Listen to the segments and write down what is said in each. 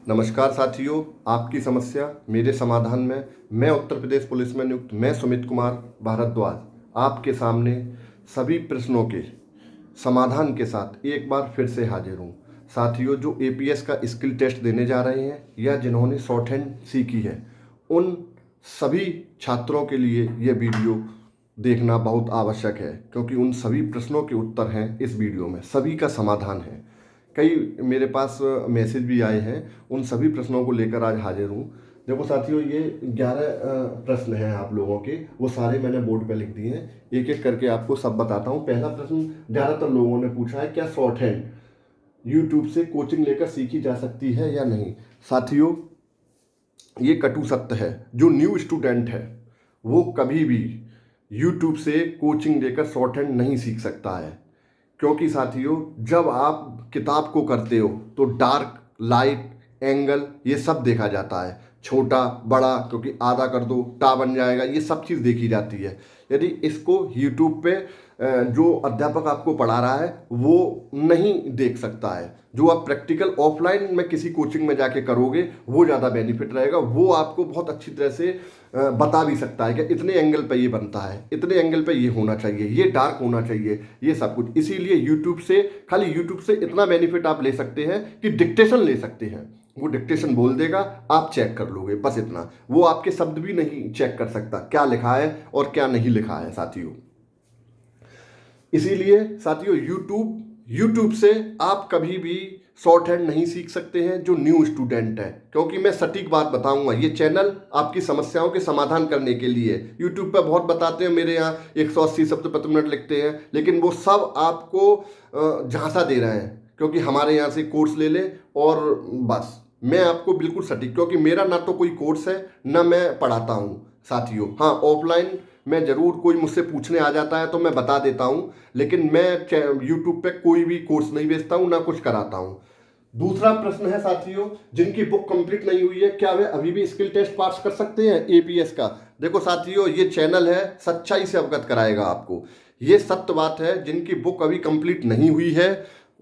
नमस्कार साथियों, आपकी समस्या मेरे समाधान में मैं उत्तर प्रदेश पुलिस में नियुक्त मैं सुमित कुमार भारद्वाज आपके सामने सभी प्रश्नों के समाधान के साथ एक बार फिर से हाजिर हूँ। साथियों, जो एपीएस का स्किल टेस्ट देने जा रहे हैं या जिन्होंने शॉर्ट हैंड सीखी है, उन सभी छात्रों के लिए ये वीडियो देखना बहुत आवश्यक है, क्योंकि उन सभी प्रश्नों के उत्तर हैं इस वीडियो में, सभी का समाधान है। कई मेरे पास मैसेज भी आए हैं, उन सभी प्रश्नों को लेकर आज हाजिर हूँ। देखो साथियों, ये 11 प्रश्न हैं आप लोगों के, वो सारे मैंने बोर्ड पे लिख दिए हैं। एक एक करके आपको सब बताता हूँ। पहला प्रश्न ज़्यादातर लोगों ने पूछा है, क्या शॉर्ट हैंड यूट्यूब से कोचिंग लेकर सीखी जा सकती है या नहीं। साथियों, ये कटु सत्य है। जो न्यू स्टूडेंट है वो कभी भी यूट्यूब से कोचिंग लेकर शॉर्ट हैंड नहीं सीख सकता है, क्योंकि साथियों, जब आप किताब को करते हो तो डार्क, लाइट, एंगल ये सब देखा जाता है, छोटा बड़ा, क्योंकि आधा कर दो टा बन जाएगा, ये सब चीज़ देखी जाती है। यदि इसको यूट्यूब पे जो अध्यापक आपको पढ़ा रहा है वो नहीं देख सकता है। जो आप प्रैक्टिकल ऑफलाइन में किसी कोचिंग में जाके करोगे वो ज़्यादा बेनिफिट रहेगा। वो आपको बहुत अच्छी तरह से बता भी सकता है कि इतने एंगल पे ये बनता है, इतने एंगल पे ये होना चाहिए, ये डार्क होना चाहिए, ये सब कुछ। इसीलिए यूट्यूब से, खाली यूट्यूब से इतना बेनिफिट आप ले सकते हैं कि डिक्टेशन ले सकते हैं। वो डिक्टेशन बोल देगा, आप चेक कर लोगे, बस इतना। वो आपके शब्द भी नहीं चेक कर सकता क्या लिखा है और क्या नहीं लिखा है साथियों। इसीलिए साथियों, यूट्यूब से आप कभी भी शॉर्ट हैंड नहीं सीख सकते हैं जो न्यू स्टूडेंट है, क्योंकि मैं सटीक बात बताऊंगा। ये चैनल आपकी समस्याओं के समाधान करने के लिए। यूट्यूब पर बहुत बताते हैं, मेरे यहाँ 180 शब्द प्रति मिनट लिखते हैं, लेकिन वो सब आपको झांसा दे रहे हैं, क्योंकि हमारे यहाँ से कोर्स ले लें और बस। मैं आपको बिल्कुल सटीक, क्योंकि मेरा ना तो कोई कोर्स है ना मैं पढ़ाता हूँ साथियों। हाँ, ऑफलाइन मैं ज़रूर, कोई मुझसे पूछने आ जाता है तो मैं बता देता हूँ, लेकिन मैं यूट्यूब पे कोई भी कोर्स नहीं बेचता हूँ, ना कुछ कराता हूँ। दूसरा प्रश्न है साथियों, जिनकी बुक कंप्लीट नहीं हुई है, क्या वे अभी भी स्किल टेस्ट पास कर सकते हैं एपीएस का। देखो साथियों, ये चैनल है, सच्चाई से अवगत कराएगा आपको। ये सत्य बात है, जिनकी बुक अभी कंप्लीट नहीं हुई है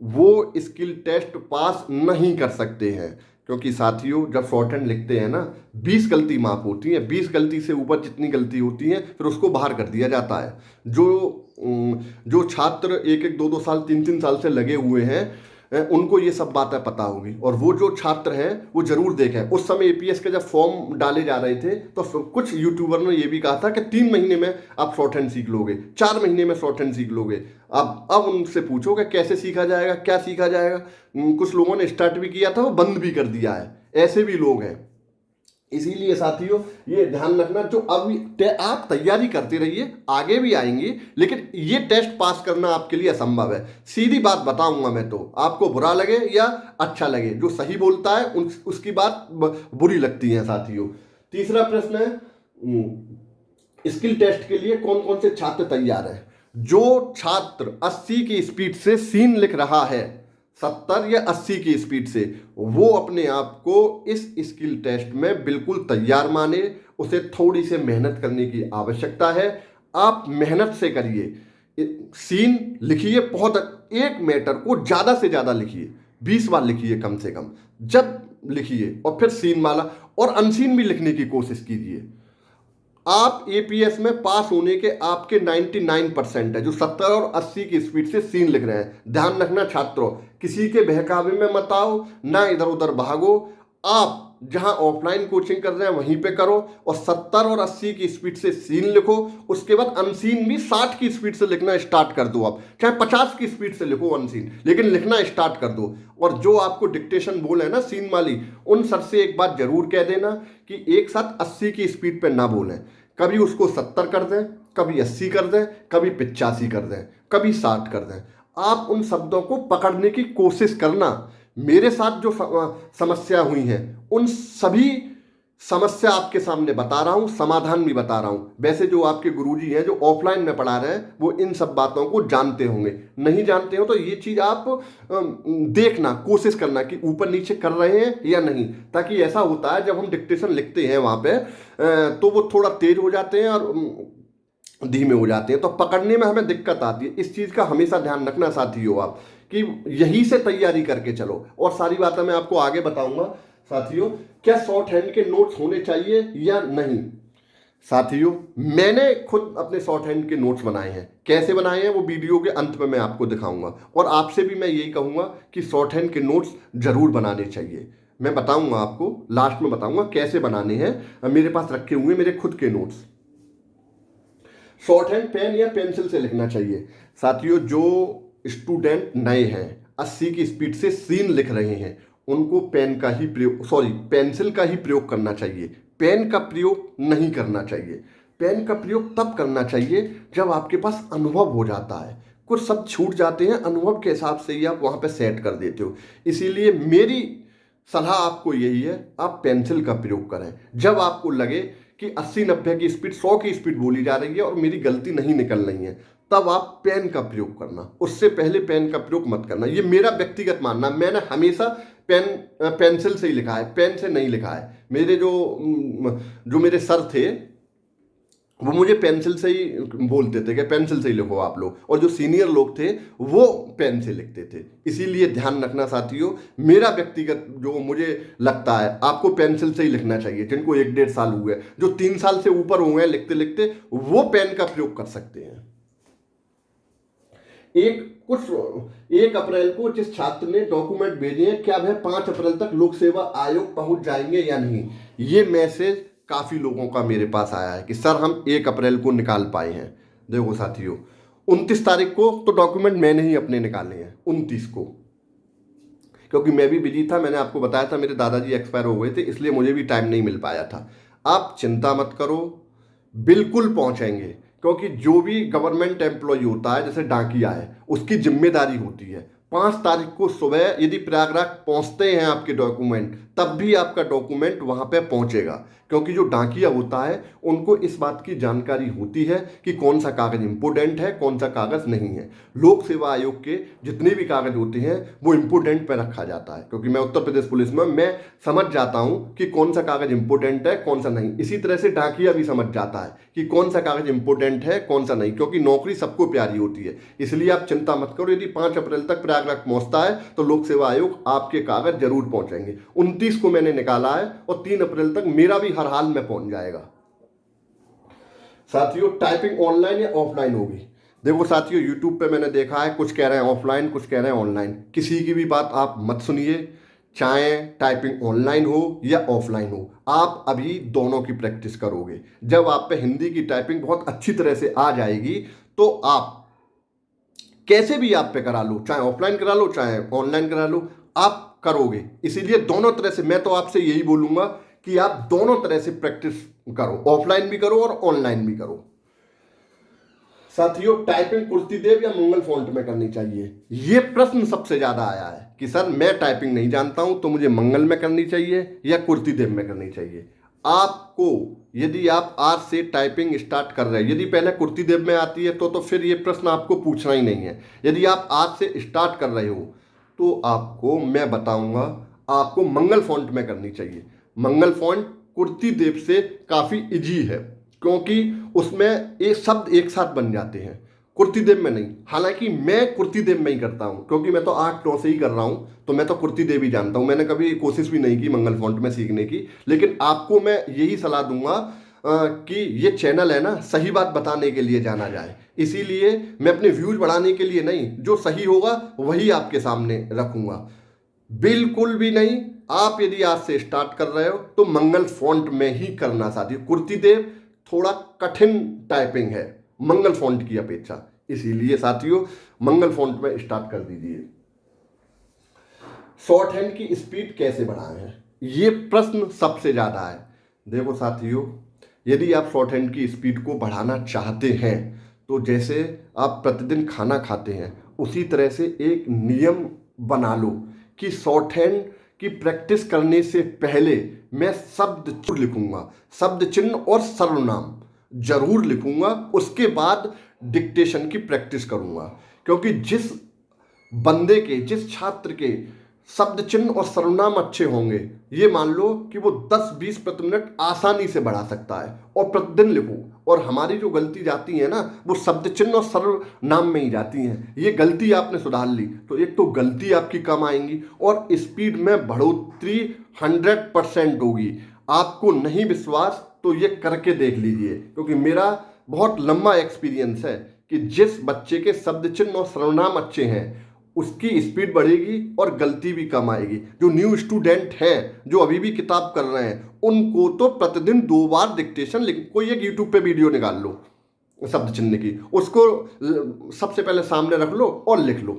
वो स्किल टेस्ट पास नहीं कर सकते हैं। क्योंकि साथियों, जब शॉर्ट हैंड लिखते हैं ना, 20 गलती माफ होती है, 20 गलती से ऊपर जितनी गलती होती है फिर उसको बाहर कर दिया जाता है। जो छात्र 1-1, 2-2 साल, 3-3 साल से लगे हुए हैं, उनको ये सब बातें पता होगी। और वो जो छात्र हैं वो जरूर देखें। उस समय एपीएस के जब फॉर्म डाले जा रहे थे तो कुछ यूट्यूबर ने ये भी कहा था कि 3 महीने में आप शॉर्ट हैंड सीख लोगे, 4 महीने में शॉर्ट हैंड सीख लोगे। अब उनसे पूछो कि कैसे सीखा जाएगा, क्या सीखा जाएगा। कुछ लोगों ने स्टार्ट भी किया था, वो बंद भी कर दिया है। ऐसे भी लोग हैं। इसीलिए साथियों, ये ध्यान रखना, जो अभी आप तैयारी करते रहिए, आगे भी आएंगे, लेकिन ये टेस्ट पास करना आपके लिए असंभव है। सीधी बात बताऊंगा मैं, तो आपको बुरा लगे या अच्छा लगे, जो सही बोलता है उसकी बात बुरी लगती है साथियों। तीसरा प्रश्न है, स्किल टेस्ट के लिए कौन कौन से छात्र तैयार हैं। जो छात्र 80 की स्पीड से सीन लिख रहा है, 70 या 80 की स्पीड से, वो अपने आप को इस स्किल टेस्ट में बिल्कुल तैयार माने। उसे थोड़ी सी मेहनत करने की आवश्यकता है। आप मेहनत से करिए, सीन लिखिए, बहुत एक मैटर को ज़्यादा से ज़्यादा लिखिए, 20 बार लिखिए कम से कम, जब लिखिए, और फिर सीन वाला और अनसीन भी लिखने की कोशिश कीजिए। आप एपीएस में पास होने के आपके 99% है, जो 70 और 80 की स्पीड से सीन लिख रहे हैं। ध्यान रखना छात्रों, किसी के बहकावे में मत आओ, ना इधर उधर भागो। आप जहां ऑफलाइन कोचिंग कर रहे हैं वहीं पे करो, और 70 और 80 की स्पीड से सीन लिखो। उसके बाद अनसीन भी 60 की स्पीड से लिखना स्टार्ट कर दो। आप चाहे 50 की स्पीड से लिखो अनसीन, लेकिन लिखना स्टार्ट कर दो। और जो आपको डिक्टेशन बोल है ना सीन वाली, उन सर से एक बात जरूर कह देना कि एक साथ 80 की स्पीड पे ना बोलें। कभी उसको 70 कर दें, कभी 80 कर दें, कभी 85 कर दें, कभी 60 कर दें। आप उन शब्दों को पकड़ने की कोशिश करना। मेरे साथ जो समस्या हुई हैं, उन सभी समस्या आपके सामने बता रहा हूं, समाधान भी बता रहा हूं। वैसे जो आपके गुरुजी हैं जो ऑफलाइन में पढ़ा रहे हैं, वो इन सब बातों को जानते होंगे। नहीं जानते हो तो ये चीज़ आप देखना, कोशिश करना कि ऊपर नीचे कर रहे हैं या नहीं। ताकि ऐसा होता है, जब हम डिक्टेशन लिखते हैं वहाँ पे तो वो थोड़ा तेज हो जाते हैं और धीमे हो जाते हैं, तो पकड़ने में हमें दिक्कत आती है। इस चीज़ का हमेशा ध्यान रखना साथियों आप, कि यहीं से तैयारी करके चलो। और सारी बातें मैं आपको आगे बताऊंगा। साथियों, क्या शॉर्ट हैंड के नोट्स होने चाहिए या नहीं? साथियों, मैंने खुद अपने शॉर्ट हैंड के नोट्स बनाए हैं। कैसे बनाए हैं वो वीडियो के अंत में मैं आपको दिखाऊंगा, और आपसे भी मैं यही कहूंगा कि शॉर्ट हैंड के नोट्स जरूर बनाने चाहिए। मैं बताऊंगा आपको, लास्ट में बताऊंगा कैसे बनाने हैं। मेरे पास रखे हुए मेरे खुद के नोट्स। शॉर्ट हैंड पेन या पेंसिल से लिखना चाहिए? साथियों, जो स्टूडेंट नए हैं, 80 की स्पीड से सीन लिख रहे हैं, उनको पेंसिल का ही प्रयोग करना चाहिए। पेन का प्रयोग नहीं करना चाहिए। पेन का प्रयोग तब करना चाहिए जब आपके पास अनुभव हो जाता है। कुछ शब्द छूट जाते हैं, अनुभव के हिसाब से ही आप वहां पे सेट कर देते हो। इसीलिए मेरी सलाह आपको यही है, आप पेंसिल का प्रयोग करें। जब आपको लगे कि 80-90 की स्पीड 100 की स्पीड बोली जा रही है और मेरी गलती नहीं निकल रही है, तब आप पेन का प्रयोग करना। उससे पहले पेन का प्रयोग मत करना। ये मेरा व्यक्तिगत मानना। मैंने हमेशा पेंसिल से ही लिखा है, पेन से नहीं लिखा है। मेरे जो मेरे सर थे वो मुझे पेंसिल से ही बोलते थे कि पेंसिल से ही लिखो आप लोग, और जो सीनियर लोग थे वो पेन से लिखते थे। इसीलिए ध्यान रखना साथियों, मेरा व्यक्तिगत जो मुझे लगता है, आपको पेंसिल से ही लिखना चाहिए। जिनको 1-1.5 साल हुए, जो 3 साल से ऊपर हुए हैं लिखते लिखते, वो पेन का प्रयोग कर सकते हैं। 1 अप्रैल को जिस छात्र ने डॉक्यूमेंट भेजे हैं, क्या वह 5 अप्रैल तक लोक सेवा आयोग पहुंच जाएंगे या नहीं? ये मैसेज काफी लोगों का मेरे पास आया है कि सर हम 1 अप्रैल को निकाल पाए हैं। देखो साथियों, 29 तारीख को तो डॉक्यूमेंट मैंने ही अपने निकाले हैं, 29 को, क्योंकि मैं भी बिजी था। मैंने आपको बताया था मेरे दादाजी एक्सपायर हो गए थे, इसलिए मुझे भी टाइम नहीं मिल पाया था। आप चिंता मत करो, बिल्कुल पहुंचेंगे। क्योंकि जो भी गवर्नमेंट एम्प्लॉय होता है, जैसे डाकिया है, उसकी जिम्मेदारी होती है 5 तारीख को सुबह यदि प्रयागराज पहुंचते हैं आपके डॉक्यूमेंट, तब भी आपका डॉक्यूमेंट वहां पे पहुंचेगा। क्योंकि जो डाकिया होता है उनको इस बात की जानकारी होती है कि कौन सा कागज इंपोर्टेंट है, कौन सा कागज नहीं है। लोक सेवा आयोग के जितने भी कागज होते हैं वो इंपोर्टेंट पे रखा जाता है। क्योंकि मैं उत्तर प्रदेश पुलिस में, मैं समझ जाता हूं कि कौन सा कागज इंपोर्टेंट है, कौन सा नहीं। इसी तरह से डाकिया भी समझ जाता है कि कौन सा कागज इंपोर्टेंट है, कौन सा नहीं। क्योंकि नौकरी सबको प्यारी होती है। इसलिए आप चिंता मत करो, यदि 5 अप्रैल तक प्रयागराज पहुंचता है तो लोक सेवा आयोग आपके कागज जरूर पहुंचेंगे। 29 को मैंने निकाला है और 3 अप्रैल तक मेरा भी हर हाल में पहुंच जाएगा। साथियों, टाइपिंग ऑनलाइन या ऑफलाइन होगी? देखो साथियों, यूट्यूब पे मैंने देखा है, कुछ कह रहे हैं ऑफलाइन, कुछ कह रहे हैं ऑनलाइन। किसी की भी बात आप मत सुनिए। चाहे टाइपिंग ऑनलाइन हो या ऑफलाइन हो, आप अभी दोनों की प्रैक्टिस करोगे। जब आप पे हिंदी की टाइपिंग बहुत अच्छी तरह से आ जाएगी तो आप कैसे भी आप पे करा लो, चाहे ऑफलाइन करा लो चाहे ऑनलाइन करा लो, आप करोगे। इसीलिए दोनों तरह से मैं तो आपसे यही बोलूंगा कि आप दोनों तरह से प्रैक्टिस करो, ऑफलाइन भी करो और ऑनलाइन भी करो। साथियों, टाइपिंग कुर्ती देव या मंगल फॉन्ट में करनी चाहिए? ये प्रश्न सबसे ज्यादा आया है कि सर मैं टाइपिंग नहीं जानता हूं तो मुझे मंगल में करनी चाहिए या कुर्ती देव में करनी चाहिए। आपको, यदि आप आज से टाइपिंग स्टार्ट कर रहे हैं, यदि पहले कुर्ती देव में आती है तो फिर ये प्रश्न आपको पूछना ही नहीं है। यदि आप आज से स्टार्ट कर रहे हो तो आपको मैं बताऊंगा, आपको मंगल फॉन्ट में करनी चाहिए। मंगल फॉन्ट कुर्ती देव से काफी इजी है, क्योंकि उसमें एक शब्द एक साथ बन जाते हैं, कुर्ती देव में नहीं। हालांकि मैं कुर्ती देव में ही करता हूं, क्योंकि मैं तो 8-9 से ही कर रहा हूं, तो मैं तो कुर्ती देव ही जानता हूं। मैंने कभी कोशिश भी नहीं की मंगल फॉन्ट में सीखने की। लेकिन आपको मैं यही सलाह दूंगा कि ये चैनल है ना, सही बात बताने के लिए जाना जाए। इसीलिए मैं अपने व्यूज बढ़ाने के लिए नहीं, जो सही होगा वही आपके सामने रखूंगा। बिल्कुल भी नहीं। आप यदि आज से स्टार्ट कर रहे हो तो मंगल फॉन्ट में ही करना। साथियों, कुर्ती देव थोड़ा कठिन टाइपिंग है मंगल फॉन्ट की अपेक्षा, इसीलिए साथियों मंगल फॉन्ट में स्टार्ट कर दीजिए। शॉर्ट हैंड की स्पीड कैसे बढ़ाएं है, ये प्रश्न सबसे ज्यादा है। देखो साथियों, यदि आप शॉर्ट हैंड की स्पीड को बढ़ाना चाहते हैं तो जैसे आप प्रतिदिन खाना खाते हैं, उसी तरह से एक नियम बना लो कि शॉर्ट हैंड की प्रैक्टिस करने से पहले मैं शब्द जरूर लिखूंगा, शब्द चिन्ह और सर्वनाम जरूर लिखूंगा। उसके बाद डिक्टेशन की प्रैक्टिस करूंगा। क्योंकि जिस बंदे के, जिस छात्र के शब्द चिन्ह और सर्वनाम अच्छे होंगे, ये मान लो कि वो 10-20 प्रति मिनट आसानी से बढ़ा सकता है। और प्रतिदिन लिखो, और हमारी जो गलती जाती है ना वो शब्द चिन्ह और सर्वनाम में ही जाती हैं। ये गलती आपने सुधार ली तो एक तो गलती आपकी कम आएंगी और स्पीड में बढ़ोतरी 100% होगी। आपको नहीं विश्वास तो ये करके देख लीजिए, क्योंकि मेरा बहुत लंबा एक्सपीरियंस है कि जिस बच्चे के शब्द चिन्ह और सर्वनाम अच्छे हैं उसकी स्पीड बढ़ेगी और गलती भी कम आएगी। जो न्यू स्टूडेंट हैं, जो अभी भी किताब कर रहे हैं, उनको तो प्रतिदिन 2 बार डिक्टेशन लिख, कोई एक यूट्यूब पे वीडियो निकाल लो शब्द चिन्ह की, उसको सबसे पहले सामने रख लो और लिख लो।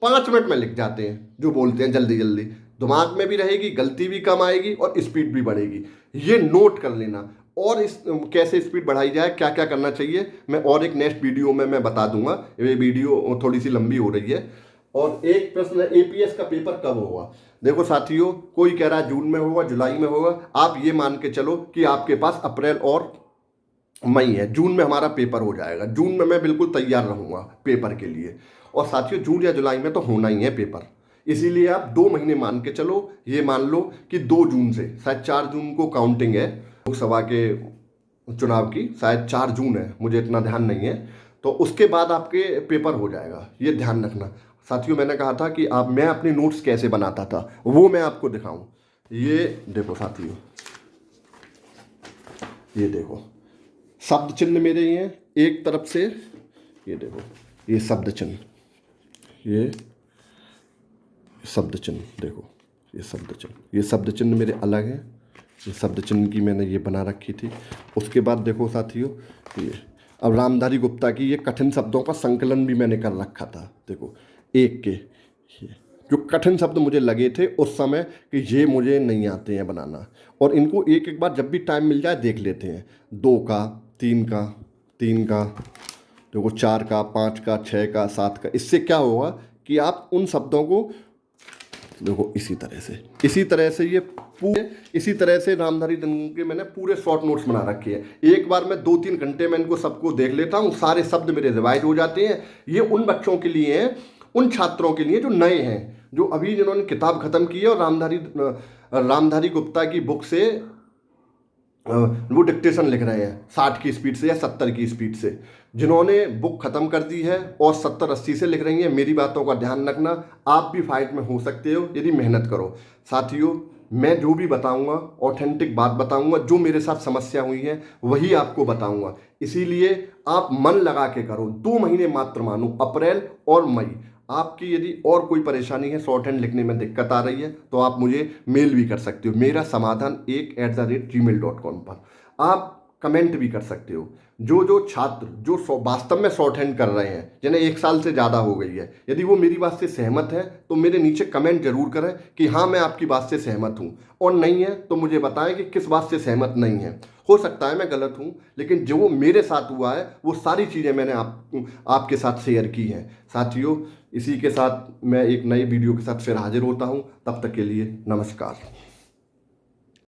5 मिनट में लिख जाते हैं जो बोलते हैं, जल्दी जल्दी दिमाग में भी रहेगी, गलती भी कम आएगी और स्पीड भी बढ़ेगी। ये नोट कर लेना। और इस कैसे स्पीड बढ़ाई जाए, क्या क्या करना चाहिए, मैं और एक नेक्स्ट वीडियो में मैं बता दूंगा। ये वीडियो थोड़ी सी लंबी हो रही है। और एक प्रश्न, एपीएस का पेपर कब होगा? देखो साथियों, कोई कह रहा है जून में होगा, जुलाई में होगा। आप ये मान के चलो कि आपके पास अप्रैल और मई है, जून में हमारा पेपर हो जाएगा। जून में मैं बिल्कुल तैयार रहूँगा पेपर के लिए। और साथियों, जून या जुलाई में तो होना ही है पेपर, इसीलिए आप 2 महीने मान के चलो। ये मान लो कि 2 जून से, शायद 4 जून को काउंटिंग है लोकसभा के चुनाव की, शायद 4 जून है, मुझे इतना ध्यान नहीं है। तो उसके बाद आपके पेपर हो जाएगा, ये ध्यान रखना। साथियों, मैंने कहा था कि मैं अपनी नोट्स कैसे बनाता था वो मैं आपको दिखाऊं। ये देखो साथियों, ये देखो शब्द चिन्ह मेरे ही हैं एक तरफ से। ये देखो, ये शब्द चिन्ह, ये शब्द चिन्ह देखो, ये शब्द चिन्ह, ये शब्द चिन्ह मेरे अलग हैं। ये शब्द चिन्ह की मैंने ये बना रखी थी। उसके बाद देखो साथियों, ये अब रामधारी गुप्ता की ये कठिन शब्दों का संकलन भी मैंने कर रखा था। देखो, एक के ये जो कठिन शब्द मुझे लगे थे उस समय कि ये मुझे नहीं आते हैं बनाना, और इनको एक एक बार जब भी टाइम मिल जाए देख लेते हैं। 2 का, 3 का, 3 का, देखो 4 का, 5 का, 6 का, 7 का। इससे क्या होगा कि आप उन शब्दों को देखो इसी तरह से ये पूरे इसी तरह से रामधारी दंग के मैंने पूरे शॉर्ट नोट्स बना रखे हैं। एक बार मैं 2-3 घंटे में इनको सबको देख लेता हूँ, सारे शब्द मेरे रिवाइज हो जाते हैं। ये उन बच्चों के लिए हैं, उन छात्रों के लिए जो नए हैं, जो अभी जिन्होंने किताब खत्म की है और रामधारी गुप्ता की बुक से वो डिक्टेशन लिख रहे हैं 60 की स्पीड से या 70 की स्पीड से। जिन्होंने बुक खत्म कर दी है और 70-80 से लिख रही हैं, मेरी बातों का ध्यान रखना। आप भी फाइट में हो सकते हो यदि मेहनत करो। साथियों, मैं जो भी बताऊंगा ऑथेंटिक बात बताऊंगा, जो मेरे साथ समस्या हुई है वही आपको बताऊंगा। इसीलिए आप मन लगा के करो, 2 महीने मात्र मानो, अप्रैल और मई। आपकी यदि और कोई परेशानी है, शॉर्ट हैंड लिखने में दिक्कत आ रही है, तो आप मुझे मेल भी कर सकते हो, मेरा समाधान 1@gmail.com पर। आप कमेंट भी कर सकते हो। जो छात्र जो वास्तव में शॉर्ट हैंड कर रहे हैं, जिन्हें 1 साल से ज़्यादा हो गई है, यदि वो मेरी बात से सहमत है तो मेरे नीचे कमेंट जरूर करें कि हाँ मैं आपकी बात से सहमत हूँ, और नहीं है तो मुझे बताएं कि किस बात से सहमत नहीं है। हो सकता है मैं गलत हूँ, लेकिन जो मेरे साथ हुआ है वो सारी चीज़ें मैंने आपके साथ शेयर की हैं। साथियों, इसी के साथ मैं एक नई वीडियो के साथ फिर हाजिर होता हूँ। तब तक के लिए नमस्कार।